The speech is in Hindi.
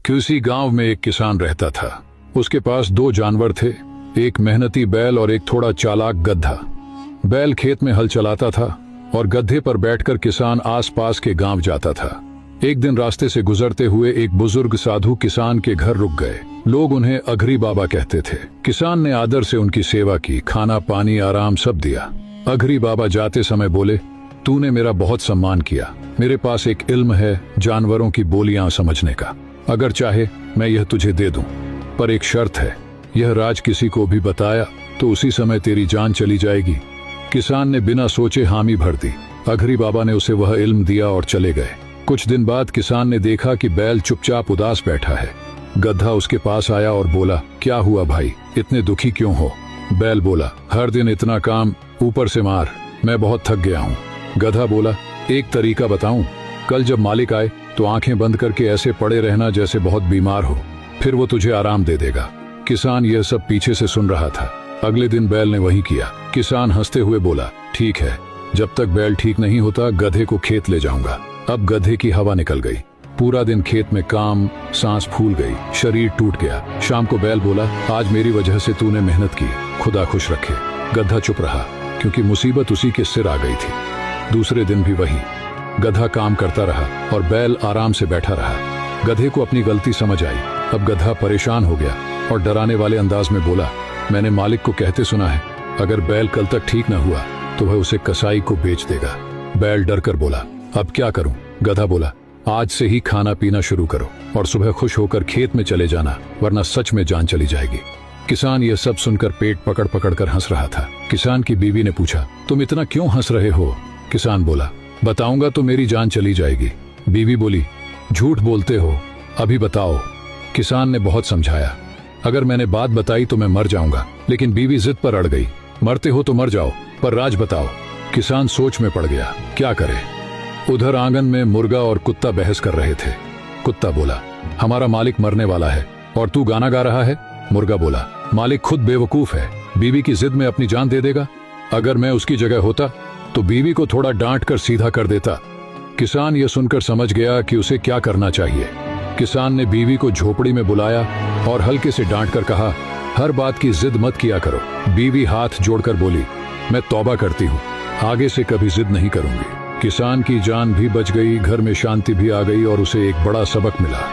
किसी गांव में एक किसान रहता था। उसके पास दो जानवर थे, एक मेहनती बैल और एक थोड़ा चालाक गधा। बैल खेत में हल चलाता था और गधे पर बैठकर किसान आसपास के गांव जाता था। एक दिन रास्ते से गुजरते हुए एक बुजुर्ग साधु किसान के घर रुक गए। लोग उन्हें अघरी बाबा कहते थे। किसान ने आदर से उनकी सेवा की, खाना पानी आराम सब दिया। अघरी बाबा जाते समय बोले, तूने मेरा बहुत सम्मान किया। मेरे पास एक इल्म है जानवरों की बोलियां समझने का। अगर चाहे मैं यह तुझे दे दूं, पर एक शर्त है, यह राज किसी को भी बताया तो उसी समय तेरी जान चली जाएगी। किसान ने बिना सोचे हामी भर दी। अघरी बाबा ने उसे वह इल्म दिया और चले गए। कुछ दिन बाद किसान ने देखा कि बैल चुपचाप उदास बैठा है। गधा उसके पास आया और बोला, क्या हुआ भाई, इतने दुखी क्यों हो? बैल बोला, हर दिन इतना काम, ऊपर से मार, मैं बहुत थक गया हूँ। गधा बोला, एक तरीका बताऊं? कल जब मालिक आए तो आंखें बंद करके ऐसे पड़े रहना जैसे बहुत बीमार हो, फिर वो तुझे आराम दे देगा। किसान यह सब पीछे से सुन रहा था। अगले दिन बैल ने वही किया। किसान हंसते हुए बोला, ठीक है, जब तक बैल ठीक नहीं होता गधे को खेत ले जाऊंगा। अब गधे की हवा निकल गई। पूरा दिन खेत में काम, सांस फूल गई, शरीर टूट गया। शाम को बैल बोला, आज मेरी वजह से तूने मेहनत की, खुदा खुश रखे। गधा चुप रहा, क्योंकि मुसीबत उसी के सिर आ गई थी। दूसरे दिन भी वही। गधा काम करता रहा और बैल आराम से बैठा रहा। गधे को अपनी गलती समझ आई। अब गधा परेशान हो गया और डराने वाले अंदाज में बोला, मैंने मालिक को कहते सुना है, अगर बैल कल तक ठीक न हुआ तो वह उसे कसाई को बेच देगा। बैल डर कर बोला, अब क्या करूं? गधा बोला, आज से ही खाना पीना शुरू करो और सुबह खुश होकर खेत में चले जाना, वरना सच में जान चली जाएगी। किसान यह सब सुनकर पेट पकड़ पकड़ कर हंस रहा था। किसान की बीवी ने पूछा, तुम इतना क्यों हंस रहे हो? किसान बोला, बताऊंगा तो मेरी जान चली जाएगी। बीवी बोली, झूठ बोलते हो, अभी बताओ। किसान ने बहुत समझाया, अगर मैंने बात बताई तो मैं मर जाऊंगा। लेकिन बीवी जिद पर अड़ गई, मरते हो तो मर जाओ, पर राज बताओ। किसान सोच में पड़ गया, क्या करे। उधर आंगन में मुर्गा और कुत्ता बहस कर रहे थे। कुत्ता बोला, हमारा मालिक मरने वाला है और तू गाना गा रहा है। मुर्गा बोला, मालिक खुद बेवकूफ है, बीवी की जिद में अपनी जान दे देगा। अगर मैं उसकी जगह होता तो बीवी को थोड़ा डांट कर सीधा कर देता। किसान यह सुनकर समझ गया कि उसे क्या करना चाहिए। किसान ने बीवी को झोपड़ी में बुलाया और हल्के से डांट कर कहा, हर बात की जिद मत किया करो। बीवी हाथ जोड़कर बोली, मैं तौबा करती हूँ, आगे से कभी जिद नहीं करूंगी। किसान की जान भी बच गई, घर में शांति भी आ गई और उसे एक बड़ा सबक मिला।